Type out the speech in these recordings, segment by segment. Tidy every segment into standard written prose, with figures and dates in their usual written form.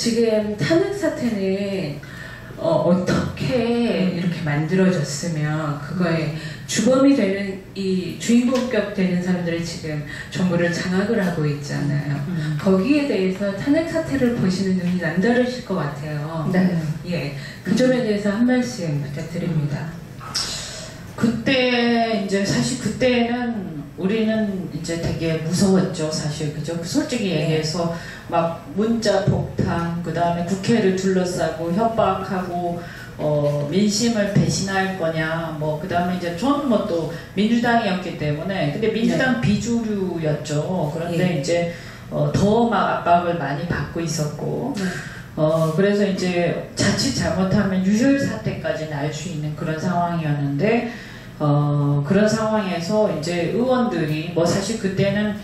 지금 탄핵 사태는 어떻게 이렇게 만들어졌으면 그거에 주범이 되는 이 주인공격 되는 사람들이 지금 정부를 장악을 하고 있잖아요. 거기에 대해서 탄핵 사태를 보시는 눈이 남다르실 것 같아요. 네. 예, 그 점에 대해서 한 말씀 부탁드립니다. 그때 이제 사실 그때는 우리는 이제 되게 무서웠죠, 사실. 그죠? 솔직히 얘기해서 막 문자 폭탄, 그 다음에 국회를 둘러싸고 협박하고 민심을 배신할 거냐, 뭐 그 다음에 이제 저는 뭐 또 민주당이었기 때문에, 근데 민주당 비주류였죠. 그런데 이제 더 막 압박을 많이 받고 있었고, 그래서 이제 자칫 잘못하면 유혈 사태까지 날 수 있는 그런 상황이었는데, 그런 상황에서 이제 의원들이 뭐 사실 그때는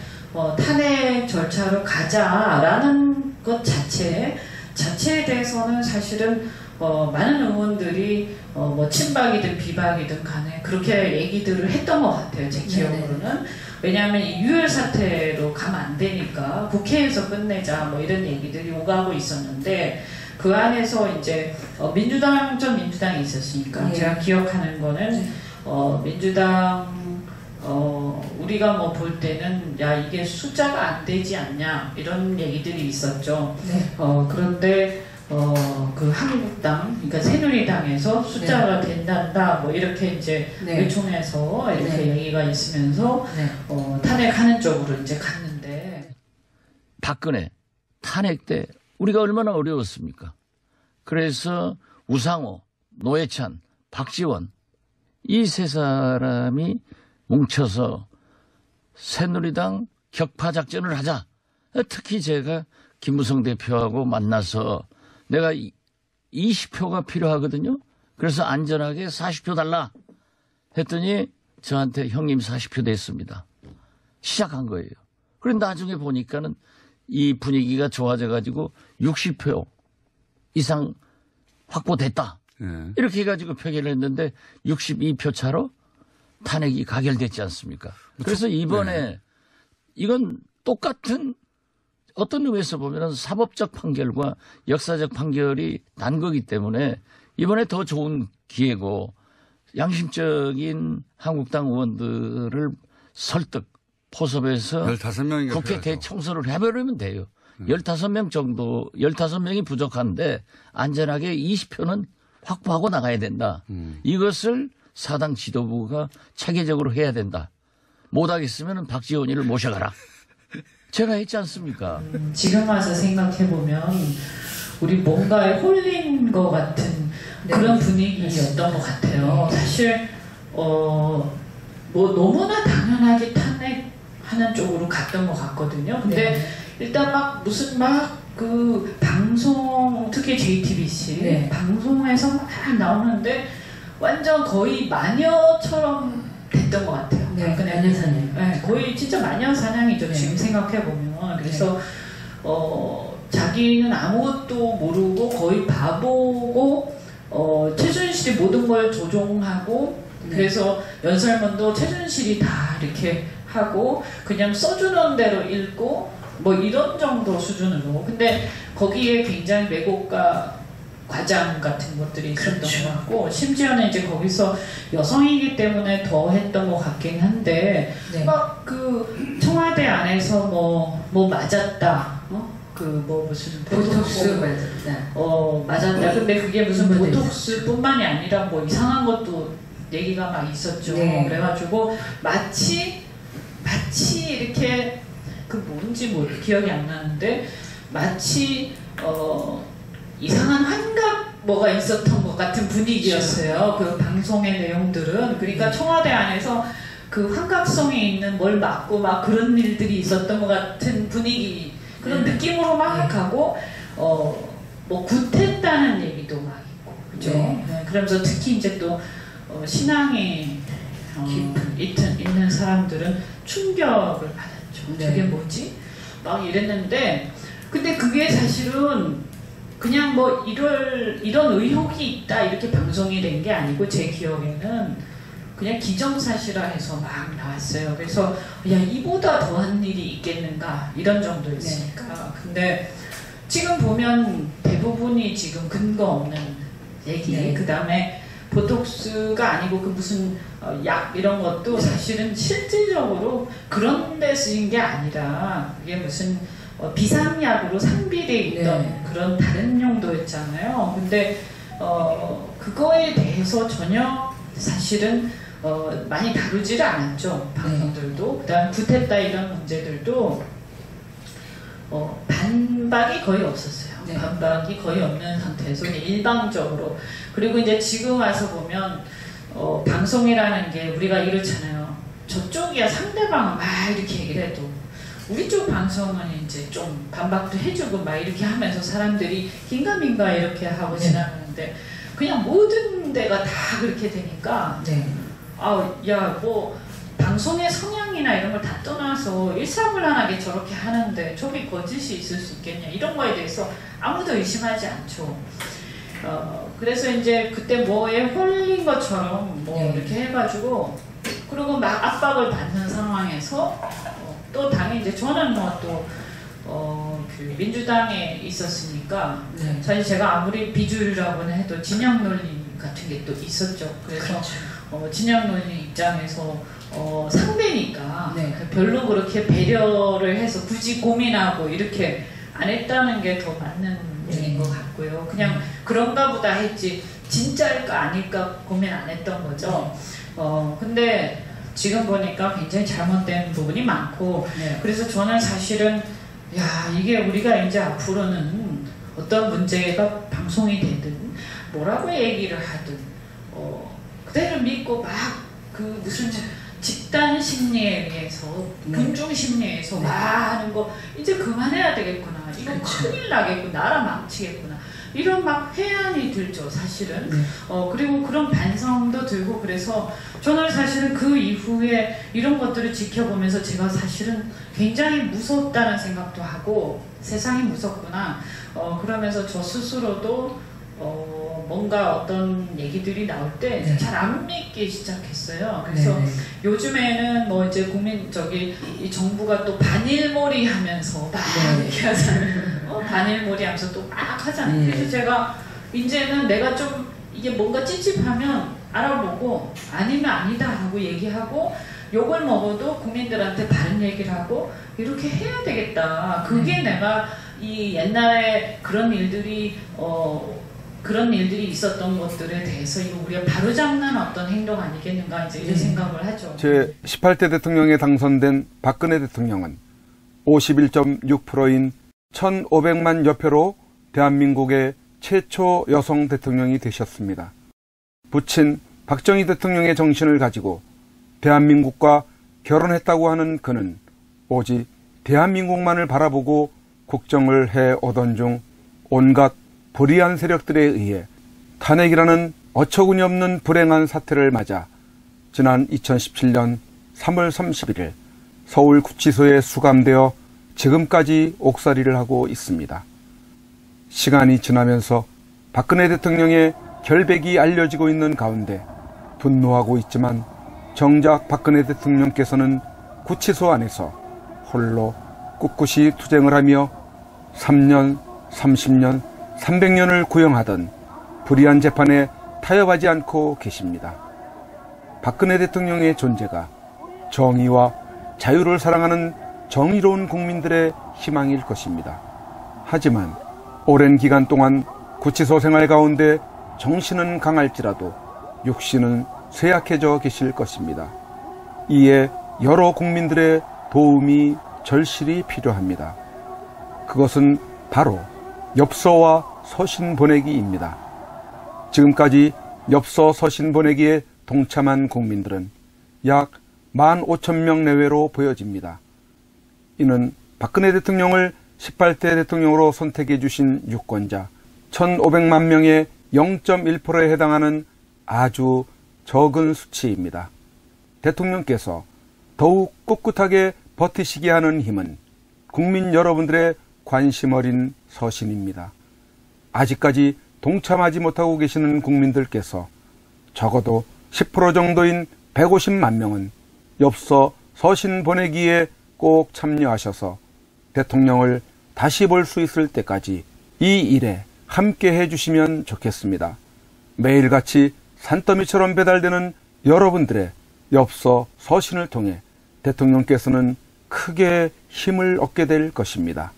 탄핵 절차로 가자라는 것 자체에 대해서는 사실은 많은 의원들이 뭐 친박이든 비박이든 간에 그렇게 얘기들을 했던 것 같아요, 제 기억으로는. 왜냐하면 이 유혈 사태로 가면 안 되니까 국회에서 끝내자 뭐 이런 얘기들이 오가고 있었는데, 그 안에서 이제 전 민주당이 있었으니까 제가 기억하는 거는 민주당 우리가 뭐 볼 때는 야 이게 숫자가 안 되지 않냐 이런 얘기들이 있었죠. 그런데 그 한국당, 그러니까 새누리당에서 숫자가 된단다 뭐 이렇게 이제 의총에서 이렇게 얘기가 있으면서 탄핵하는 쪽으로 이제 갔는데, 박근혜 탄핵 때 우리가 얼마나 어려웠습니까? 그래서 우상호, 노회찬, 박지원 이 세 사람이 뭉쳐서 새누리당 격파작전을 하자. 특히 제가 김무성 대표하고 만나서 내가 20표가 필요하거든요. 그래서 안전하게 40표 달라 했더니 저한테 형님 40표 됐습니다. 시작한 거예요. 그런데 나중에 보니까는 이 분위기가 좋아져가지고 60표 이상 확보됐다. 이렇게 해가지고 표결을 했는데 62표 차로 탄핵이 가결됐지 않습니까? 그래서 이번에 이건 똑같은 어떤 의미에서 보면 사법적 판결과 역사적 판결이 난 거기 때문에 이번에 더 좋은 기회고, 양심적인 한국당 의원들을 설득, 포섭해서 15명인가 국회 대청소를 해버리면 돼요. 15명 정도, 15명이 부족한데 안전하게 20표는 확보하고 나가야 된다. 이것을 사당 지도부가 체계적으로 해야 된다. 못하겠으면 박지원이를 모셔가라. 제가 했지 않습니까? 지금 와서 생각해보면 우리 뭔가에 홀린 것 같은 그런 분위기였던 것 같아요. 사실 뭐 너무나 당연하게 탄핵하는 쪽으로 갔던 것 같거든요. 근데 일단 막 무슨 막 그 방송, 특히 JTBC 방송에서 막 나오는데 완전 거의 마녀처럼 됐던 것 같아요. 마녀 사냥. 거의 진짜 마녀 사냥이죠. 지금 생각해 보면. 그래서 자기는 아무것도 모르고 거의 바보고, 최순실이 모든 걸 조종하고, 그래서 연설문도 최순실이 다 이렇게 하고 그냥 써주는 대로 읽고 뭐 이런 정도 수준으로. 근데 거기에 굉장히 왜곡과 과장 같은 것들이 있었던 것 같고, 심지어는 이제 거기서 여성이기 때문에 더 했던 것 같긴 한데, 막 그 청와대 안에서 뭐 맞았다, 그 뭐 무슨 보톡스 맞았다. 맞았다. 근데 그게 무슨 보톡스뿐만이 아니라 뭐 이상한 것도 얘기가 막 있었죠. 그래가지고 마치 이렇게 그 뭔지 기억이 안 나는데 마치 이상한 환각 뭐가 있었던 것 같은 분위기였어요. 그 방송의 내용들은. 그러니까 청와대 안에서 그 환각성에 있는 뭘 막고 막 그런 일들이 있었던 것 같은 분위기, 그런 느낌으로 막 하고 뭐 굿했다는 얘기도 막 있고, 그죠? 그러면서 특히 이제 또 신앙이 있는 사람들은 충격을 받았죠. 저게 뭐지? 막 이랬는데, 근데 그게 사실은 그냥 뭐 이런 의혹이 있다 이렇게 방송이 된 게 아니고, 제 기억에는 그냥 기정사실화 해서 막 나왔어요. 그래서 야, 이보다 더한 일이 있겠는가 이런 정도였으니까. 근데 지금 보면 대부분이 지금 근거 없는 얘기, 네. 그 다음에 보톡스가 아니고 그 무슨 약 이런 것도 사실은 실질적으로 그런 데 쓰인 게 아니라 그게 무슨 비상약으로 상비돼 있던 네. 그런 다른 용도였잖아요. 근데 그거에 대해서 전혀 사실은 많이 다루지를 않았죠. 방송들도. 그다음 구테타 이런 문제들도 반박이 거의 없었어요. 네. 반박이 거의 없는 상태에서 그냥 일방적으로. 그리고 이제 지금 와서 보면 방송이라는 게 우리가 이렇잖아요. 저쪽이야 상대방은 막 이렇게 얘기를 해도 우리 쪽 방송은 이제 좀 반박도 해주고 막 이렇게 하면서 사람들이 긴가민가 이렇게 하고 네. 지나가는데 그냥 모든 데가 다 그렇게 되니까 네. 야, 뭐 방송의 성향이나 이런 걸 다 떠나서 일사불란하게 저렇게 하는데 저기 거짓이 있을 수 있겠냐 이런 거에 대해서 아무도 의심하지 않죠. 그래서 이제 그때 뭐에 홀린 것처럼 뭐 네. 이렇게 해가지고 그리고 막 압박을 받는 상황에서 또 당연히 이제 저는 그 민주당에 있었으니까 네. 사실 제가 아무리 비주류라고는 해도 진영 논리 같은 게 또 있었죠. 그래서 그렇죠. 진영 논리 입장에서 상대니까 네. 별로 그렇게 배려를 해서 굳이 고민하고 이렇게 안 했다는 게 더 맞는 문제인 것 같고요. 그냥 그런가 보다 했지 진짜일까 아닐까 고민 안 했던 거죠. 근데 지금 보니까 굉장히 잘못된 부분이 많고 네. 그래서 저는 사실은 야 이게 우리가 이제 앞으로는 어떤 문제가 방송이 되든 뭐라고 얘기를 하든 그대로 믿고 막 그 무슨 집단 심리에 의해서 네. 군중 심리에 의해서 네. 막 하는 거 이제 그만해야 되겠구나. 이거 그렇죠. 큰일 나겠구나. 나라 망치겠구나. 이런 막 회한이 들죠, 사실은. 네. 그리고 그런 반성도 들고 그래서 저는 사실은 그 이후에 이런 것들을 지켜보면서 제가 사실은 굉장히 무섭다는 생각도 하고 세상이 무섭구나. 그러면서 저 스스로도 뭔가 어떤 얘기들이 나올 때 네. 잘 안 믿기 시작했어요. 그래서 네. 요즘에는 뭐 이제 이 정부가 또 반일몰이 하면서 막 네. 이렇게 하잖아요. 반일몰이 하면서 또 막 하잖아요. 네. 그래서 제가 이제는 내가 좀 이게 뭔가 찝찝하면 알아보고 아니면 아니다 하고 얘기하고 욕을 먹어도 국민들한테 바른 얘기를 하고 이렇게 해야 되겠다. 그게 내가 이 옛날에 그런 일들이 있었던 것들에 대해서 이거 우리가 바로잡는 어떤 행동 아니겠는가 이제 이런 생각을 하죠. 제 18대 대통령에 당선된 박근혜 대통령은 51.6%인 1,500만 여표로 대한민국의 최초 여성 대통령이 되셨습니다. 부친 박정희 대통령의 정신을 가지고 대한민국과 결혼했다고 하는 그는 오직 대한민국만을 바라보고 국정을 해오던 중 온갖 불의한 세력들에 의해 탄핵이라는 어처구니 없는 불행한 사태를 맞아 지난 2017년 3월 31일 서울구치소에 수감되어 지금까지 옥살이를 하고 있습니다. 시간이 지나면서 박근혜 대통령의 결백이 알려지고 있는 가운데 분노하고 있지만 정작 박근혜 대통령께서는 구치소 안에서 홀로 꿋꿋이 투쟁을 하며 3년, 30년, 300년을 구형하던 불의한 재판에 타협하지 않고 계십니다. 박근혜 대통령의 존재가 정의와 자유를 사랑하는 정의로운 국민들의 희망일 것입니다. 하지만 오랜 기간 동안 구치소 생활 가운데 정신은 강할지라도 육신은 쇠약해져 계실 것입니다. 이에 여러 국민들의 도움이 절실히 필요합니다. 그것은 바로 엽서와 서신 보내기입니다. 지금까지 엽서 서신 보내기에 동참한 국민들은 약 15,000명 내외로 보여집니다. 이는 박근혜 대통령을 18대 대통령으로 선택해 주신 유권자 1,500만 명의 0.1%에 해당하는 아주 적은 수치입니다. 대통령께서 더욱 꿋꿋하게 버티시게 하는 힘은 국민 여러분들의 관심 어린 서신입니다. 아직까지 동참하지 못하고 계시는 국민들께서 적어도 10% 정도인 150만 명은 엽서 서신 보내기에 꼭 참여하셔서 대통령을 다시 볼 수 있을 때까지 이 일에 함께 해주시면 좋겠습니다. 매일같이 산더미처럼 배달되는 여러분들의 엽서 서신을 통해 대통령께서는 크게 힘을 얻게 될 것입니다.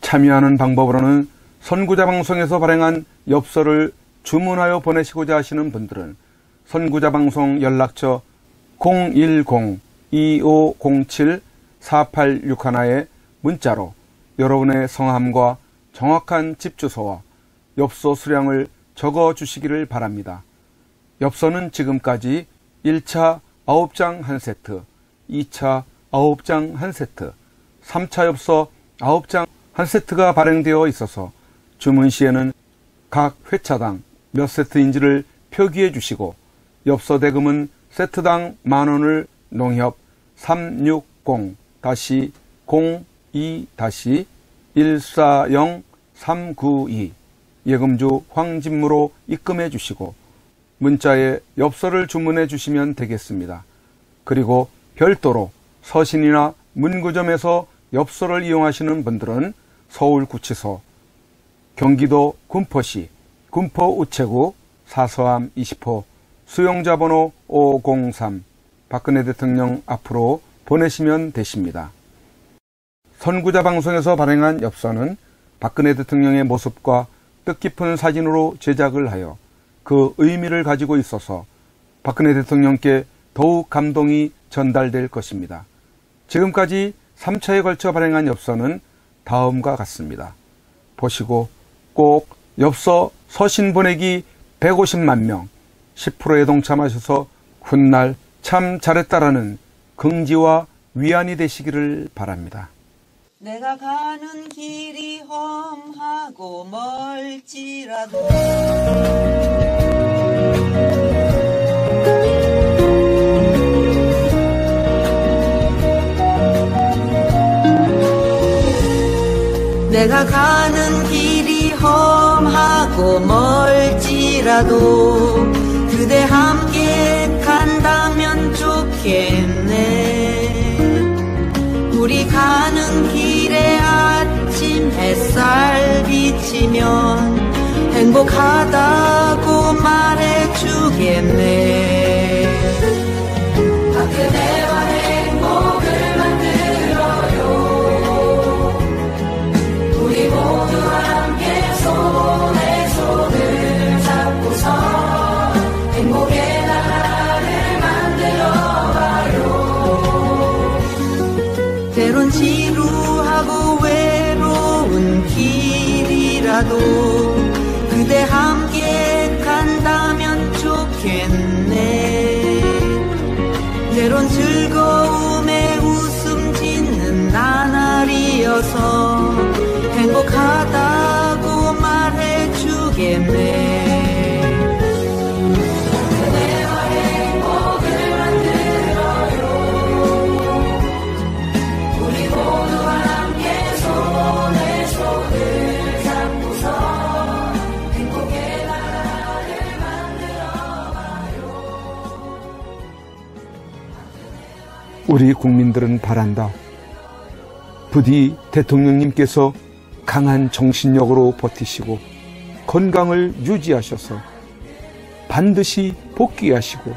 참여하는 방법으로는 선구자 방송에서 발행한 엽서를 주문하여 보내시고자 하시는 분들은 선구자 방송 연락처 010-2507-4861에 문자로 여러분의 성함과 정확한 집 주소와 엽서 수량을 적어 주시기를 바랍니다. 엽서는 지금까지 1차 9장 1세트, 2차 9장 1세트, 3차 엽서 9장 1세트가 발행되어 있어서 주문 시에는 각 회차당 몇 세트인지를 표기해 주시고 엽서 대금은 세트당 10,000원을 농협 360-02-140-392 예금주 황진무로 입금해 주시고 문자에 엽서를 주문해 주시면 되겠습니다. 그리고 별도로 서신이나 문구점에서 엽서를 이용하시는 분들은 서울구치소, 경기도 군포시 군포우체구 사서함 20호 수용자번호 503 박근혜 대통령 앞으로 보내시면 되십니다. 선구자 방송에서 발행한 엽서는 박근혜 대통령의 모습과 뜻깊은 사진으로 제작을 하여 그 의미를 가지고 있어서 박근혜 대통령께 더욱 감동이 전달될 것입니다. 지금까지 3차에 걸쳐 발행한 엽서는 다음과 같습니다. 보시고 꼭 엽서 서신 보내기 150만 명 10%에 동참하셔서 훗날 참 잘했다라는 긍지와 위안이 되시기를 바랍니다. 내가 가는 길이 험하고 멀지라도 내가 가는 길이 험하고 멀지라도 그대 함께 간다면 좋겠네. 우리 가는 길에 아침 햇살 비치면 행복하다고 말해주겠네. 그대와 행복을 만들어요. 우리 모두 함께 손에 손을 잡고서 행복의 나라를 만들어봐요. 때론 지루하고 외로운 길이라도 그대 함께 간다면 좋겠네. 때론 즐거움에 웃음 짓는 나날이어서 행복하다고 말해주겠네. 그대와 행복을 만들어요. 우리 모두 함께 손에 손을 잡고서 행복의 나라를 만들어봐요. 우리 국민들은 바란다. 부디 대통령님께서 강한 정신력으로 버티시고 건강을 유지하셔서 반드시 복귀하시고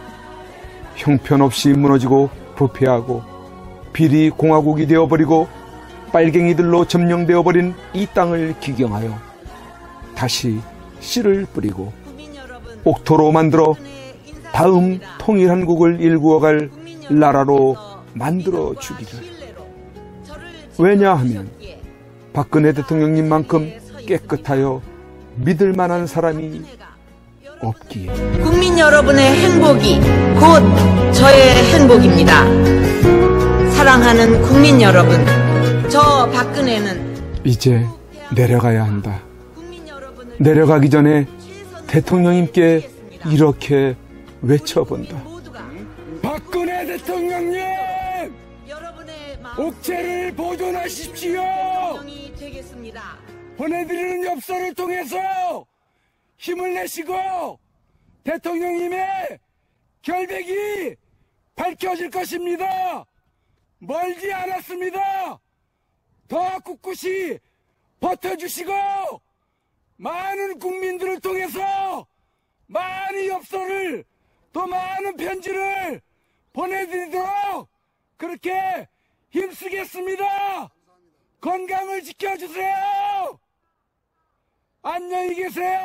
형편없이 무너지고 부패하고 비리 공화국이 되어버리고 빨갱이들로 점령되어버린 이 땅을 기경하여 다시 씨를 뿌리고 옥토로 만들어 다음 통일한국을 일구어갈 나라로 만들어 주기를. 왜냐하면 박근혜 대통령님만큼 깨끗하여 믿을 만한 사람이 없기에. 국민 여러분의 행복이 곧 저의 행복입니다. 사랑하는 국민 여러분, 저 박근혜는 이제 내려가야 한다. 내려가기 전에 대통령님께 이렇게 외쳐본다. 박근혜 대통령님! 옥체를 보존하십시오. 보내드리는 엽서를 통해서 힘을 내시고 대통령님의 결백이 밝혀질 것입니다. 멀지 않았습니다. 더 꿋꿋이 버텨주시고 많은 국민들을 통해서 많은 엽서를 또 많은 편지를 보내드리도록 그렇게 힘쓰겠습니다. 건강을 지켜주세요. 안녕히 계세요.